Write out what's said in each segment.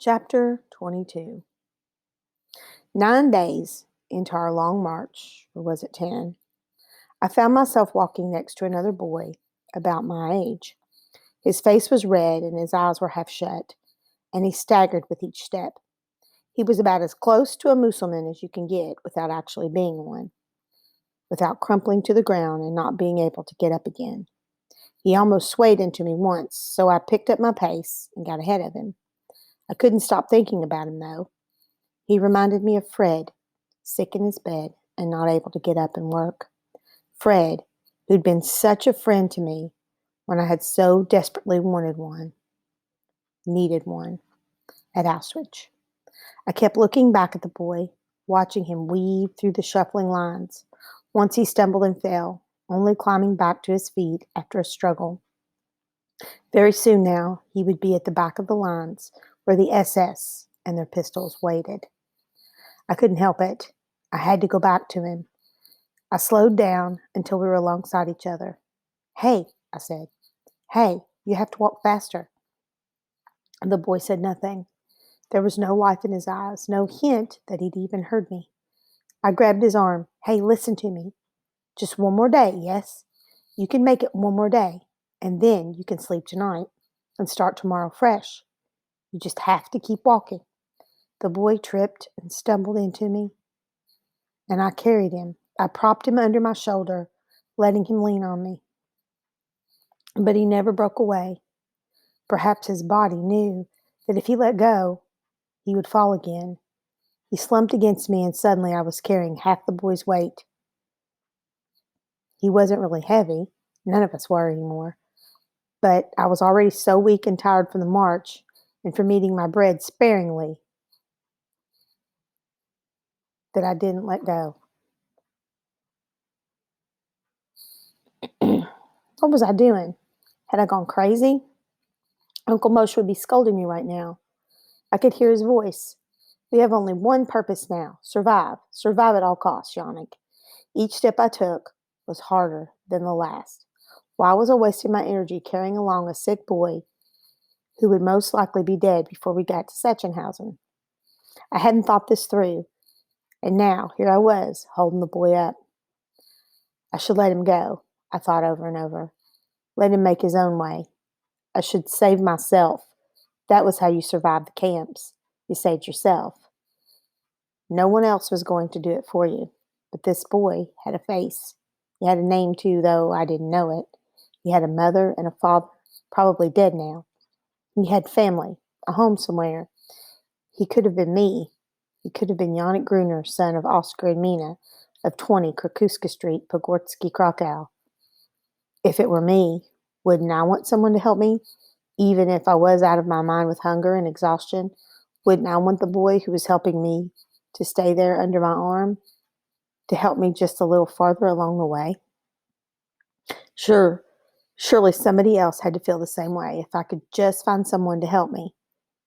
Chapter 22. 9 days into our long march, or was it 10, I found myself walking next to another boy about my age. His face was red and his eyes were half shut, and he staggered with each step. He was about as close to a Mussulman as you can get without actually being one, without crumpling to the ground and not being able to get up again. He almost swayed into me once, so I picked up my pace and got ahead of him. I couldn't stop thinking about him, though. He reminded me of Fred, sick in his bed and not able to get up and work. Fred, who'd been such a friend to me when I had so desperately needed one, at Auschwitz. I kept looking back at the boy, watching him weave through the shuffling lines. Once he stumbled and fell, only climbing back to his feet after a struggle. Very soon now, he would be at the back of the lines where the SS and their pistols waited. I couldn't help it. I had to go back to him. I slowed down until we were alongside each other. "Hey," I said. "Hey, you have to walk faster." The boy said nothing. There was no life in his eyes, no hint that he'd even heard me. I grabbed his arm. "Hey, listen to me. Just one more day, yes? You can make it one more day, and then you can sleep tonight and start tomorrow fresh. You just have to keep walking." The boy tripped and stumbled into me, and I carried him. I propped him under my shoulder, letting him lean on me. But he never broke away. Perhaps his body knew that if he let go, he would fall again. He slumped against me, and suddenly I was carrying half the boy's weight. He wasn't really heavy. None of us were anymore. But I was already so weak and tired from the march and from eating my bread sparingly that I didn't let go. What was I doing? Had I gone crazy? Uncle Moshe would be scolding me right now. I could hear his voice. "We have only one purpose now. Survive. Survive at all costs, Yannick." Each step I took was harder than the last. Why was I wasting my energy carrying along a sick boy who would most likely be dead before we got to Sachsenhausen? I hadn't thought this through, and now here I was, holding the boy up. I should let him go, I thought over and over. Let him make his own way. I should save myself. That was how you survived the camps. You saved yourself. No one else was going to do it for you. But this boy had a face. He had a name too, though I didn't know it. He had a mother and a father, probably dead now. He had family, a home somewhere. He could have been me. He could have been Yannick Gruner, son of Oscar and Mina, of 20 Krakuska Street, Pogorski, Krakow. If it were me, wouldn't I want someone to help me? Even if I was out of my mind with hunger and exhaustion, wouldn't I want the boy who was helping me to stay there under my arm, to help me just a little farther along the way? Surely somebody else had to feel the same way. If I could just find someone to help me.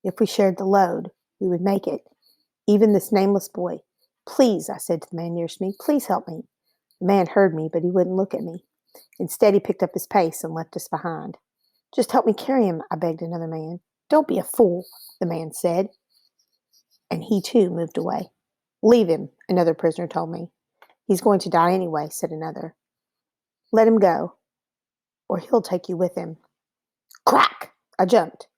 If we shared the load, we would make it. Even this nameless boy. "Please," I said to the man nearest me, "please help me." The man heard me, but he wouldn't look at me. Instead, he picked up his pace and left us behind. "Just help me carry him," I begged another man. "Don't be a fool," the man said. And he too moved away. "Leave him," another prisoner told me. "He's going to die anyway," said another. "Let him go, or he'll take you with him." Crack! I jumped.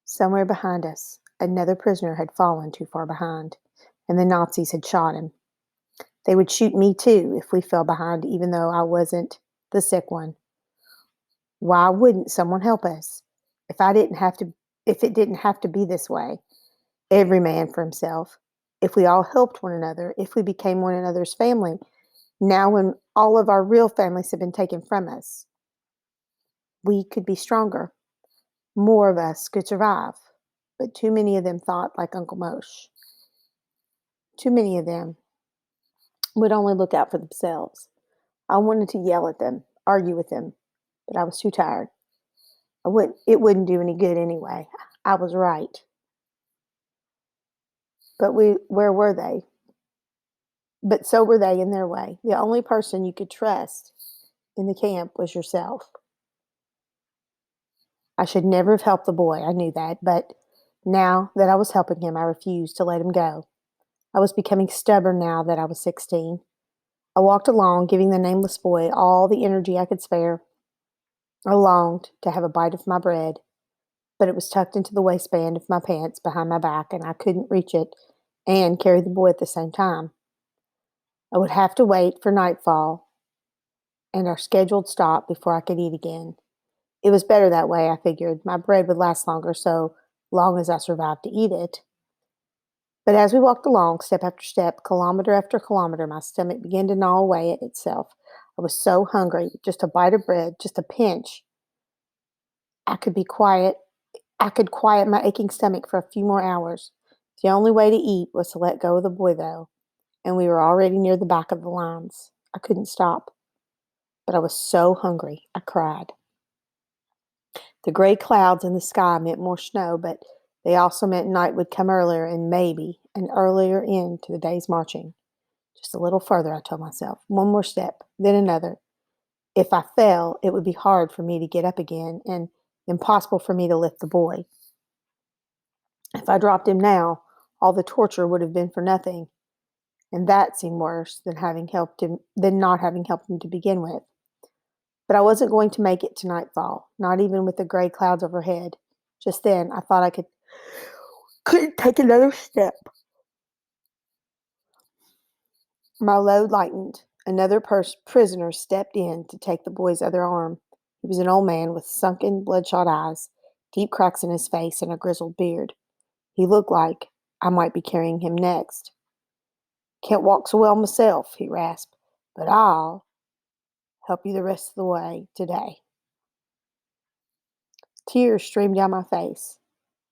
Somewhere behind us, another prisoner had fallen too far behind, and the Nazis had shot him. They would shoot me too if we fell behind, even though I wasn't the sick one. Why wouldn't someone help us? If it didn't have to be this way, every man for himself. If we all helped one another, if we became one another's family, now when all of our real families have been taken from us, we could be stronger. More of us could survive. But too many of them thought like Uncle Moshe. Too many of them would only look out for themselves. I wanted to yell at them, argue with them, but I was too tired. It wouldn't do any good anyway. I was right. But where were they? But so were they in their way. The only person you could trust in the camp was yourself. I should never have helped the boy. I knew that, but Now that I was helping him, I refused to let him go. I was becoming stubborn now that I was 16. I walked along, giving the nameless boy all the energy I could spare. I longed to have a bite of my bread, but it was tucked into the waistband of my pants behind my back, and I couldn't reach it and carry the boy at the same time. I would have to wait for nightfall and our scheduled stop before I could eat again. It was better that way, I figured. My bread would last longer so long as I survived to eat it. But as we walked along, step after step, kilometer after kilometer, my stomach began to gnaw away at itself. I was so hungry, just a bite of bread, just a pinch. I could be quiet. I could quiet my aching stomach for a few more hours. The only way to eat was to let go of the boy, though, and we were already near the back of the lines. I couldn't stop, but I was so hungry, I cried. The gray clouds in the sky meant more snow, but they also meant night would come earlier and maybe an earlier end to the day's marching. Just a little further, I told myself. One more step, then another. If I fell, it would be hard for me to get up again and impossible for me to lift the boy. If I dropped him now, all the torture would have been for nothing, and that seemed worse than not having helped him to begin with. But I wasn't going to make it to nightfall, not even with the gray clouds overhead. Just then, I thought I couldn't take another step. My load lightened. Another prisoner stepped in to take the boy's other arm. He was an old man with sunken, bloodshot eyes, deep cracks in his face, and a grizzled beard. He looked like I might be carrying him next. "Can't walk so well myself," he rasped, "but I'll help you the rest of the way today." Tears streamed down my face.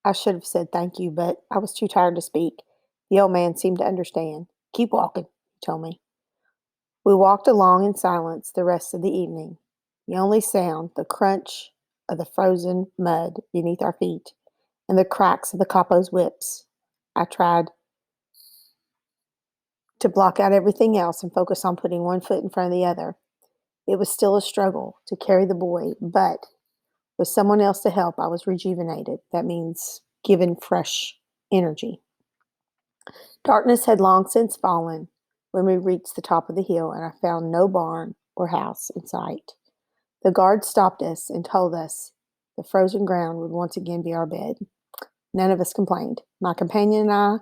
I should have said thank you, but I was too tired to speak. The old man seemed to understand. "Keep walking," he told me. We walked along in silence the rest of the evening. The only sound, the crunch of the frozen mud beneath our feet and the cracks of the capos' whips. I tried to block out everything else and focus on putting one foot in front of the other. It was still a struggle to carry the boy, but with someone else to help, I was rejuvenated. That means given fresh energy. Darkness had long since fallen when we reached the top of the hill, and I found no barn or house in sight. The guard stopped us and told us the frozen ground would once again be our bed. None of us complained. My companion and I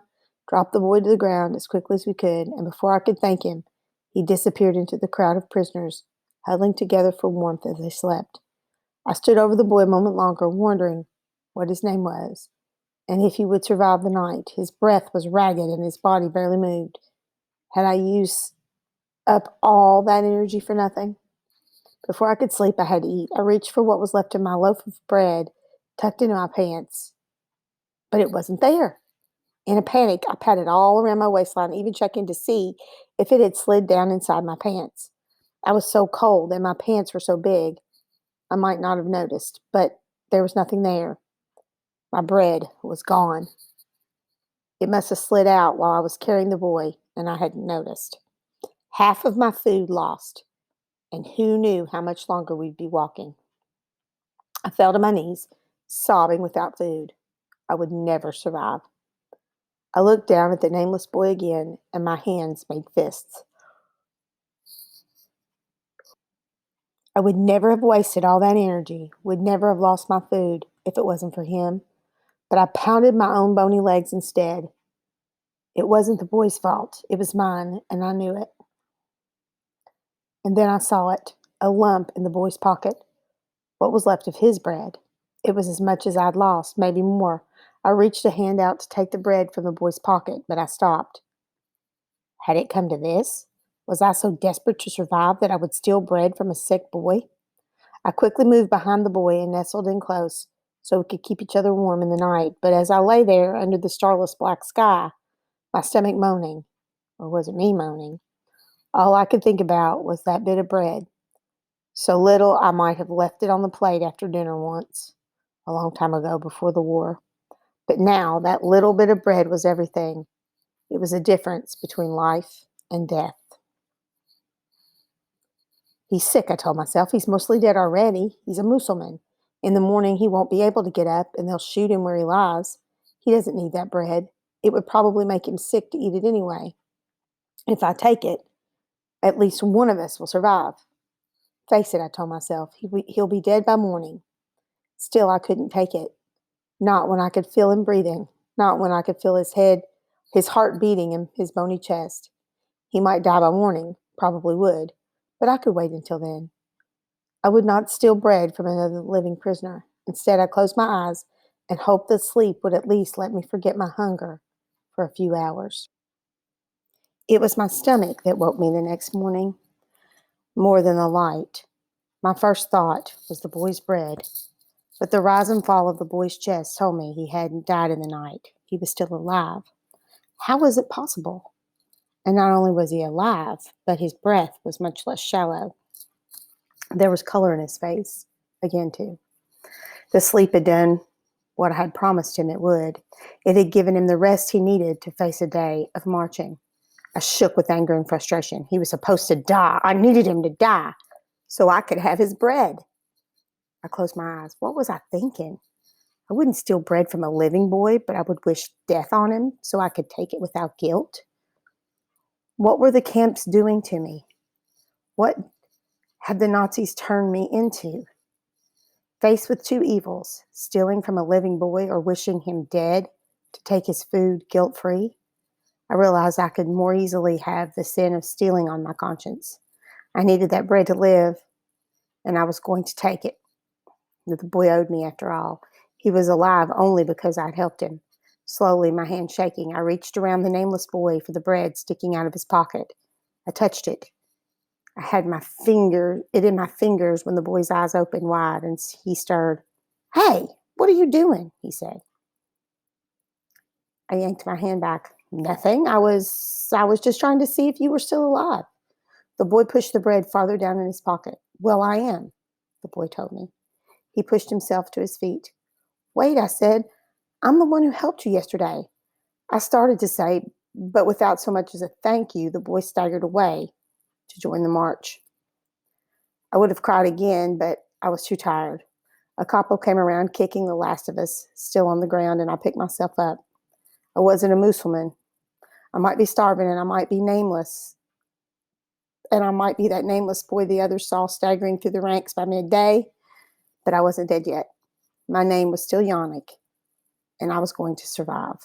dropped the boy to the ground as quickly as we could, and before I could thank him, he disappeared into the crowd of prisoners, huddling together for warmth as they slept. I stood over the boy a moment longer, wondering what his name was and if he would survive the night. His breath was ragged and his body barely moved. Had I used up all that energy for nothing? Before I could sleep, I had to eat. I reached for what was left of my loaf of bread, tucked into my pants, but it wasn't there. In a panic, I patted all around my waistline, even checking to see if it had slid down inside my pants. I was so cold and my pants were so big, I might not have noticed, but there was nothing there. My bread was gone. It must have slid out while I was carrying the boy, and I hadn't noticed. Half of my food lost, and who knew how much longer we'd be walking. I fell to my knees, sobbing without food. I would never survive. I looked down at the nameless boy again, and my hands made fists. I would never have wasted all that energy, would never have lost my food if it wasn't for him. But I pounded my own bony legs instead. It wasn't the boy's fault. It was mine, and I knew it. And then I saw it, a lump in the boy's pocket. What was left of his bread? It was as much as I'd lost, maybe more. I reached a hand out to take the bread from the boy's pocket, but I stopped. Had it come to this? Was I so desperate to survive that I would steal bread from a sick boy? I quickly moved behind the boy and nestled in close so we could keep each other warm in the night. But as I lay there under the starless black sky, my stomach moaning, or was it me moaning? All I could think about was that bit of bread. So little I might have left it on the plate after dinner once, a long time ago before the war. But now that little bit of bread was everything. It was a difference between life and death. He's sick, I told myself. He's mostly dead already. He's a Mussulman. In the morning, he won't be able to get up, and they'll shoot him where he lies. He doesn't need that bread. It would probably make him sick to eat it anyway. If I take it, at least one of us will survive. Face it, I told myself. He'll be dead by morning. Still, I couldn't take it. Not when I could feel him breathing. Not when I could feel his heart beating in his bony chest. He might die by morning, probably would, but I could wait until then. I would not steal bread from another living prisoner. Instead, I closed my eyes and hoped that sleep would at least let me forget my hunger for a few hours. It was my stomach that woke me the next morning more than the light. My first thought was the boy's bread, but the rise and fall of the boy's chest told me he hadn't died in the night. He was still alive. How was it possible? And not only was he alive, but his breath was much less shallow. There was color in his face, again, too. The sleep had done what I had promised him it would. It had given him the rest he needed to face a day of marching. I shook with anger and frustration. He was supposed to die. I needed him to die so I could have his bread. I closed my eyes. What was I thinking? I wouldn't steal bread from a living boy, but I would wish death on him so I could take it without guilt. What were the camps doing to me? What had the Nazis turned me into? Faced with two evils, stealing from a living boy or wishing him dead to take his food guilt-free, I realized I could more easily have the sin of stealing on my conscience. I needed that bread to live, and I was going to take it. The boy owed me, after all. He was alive only because I'd helped him. Slowly, my hand shaking, I reached around the nameless boy for the bread sticking out of his pocket. I touched it. I had it in my fingers when the boy's eyes opened wide and he stirred. "Hey, what are you doing?" he said. I yanked my hand back. "Nothing. I was just trying to see if you were still alive." The boy pushed the bread farther down in his pocket. "Well, I am," the boy told me. He pushed himself to his feet. "Wait," I said. "I'm the one who helped you yesterday." I started to say, but without so much as a thank you, the boy staggered away to join the march. I would have cried again, but I was too tired. A couple came around, kicking the last of us, still on the ground, and I picked myself up. I wasn't a Muslim. I might be starving, and I might be nameless, and I might be that nameless boy the others saw staggering through the ranks by midday, but I wasn't dead yet. My name was still Yannick, and I was going to survive.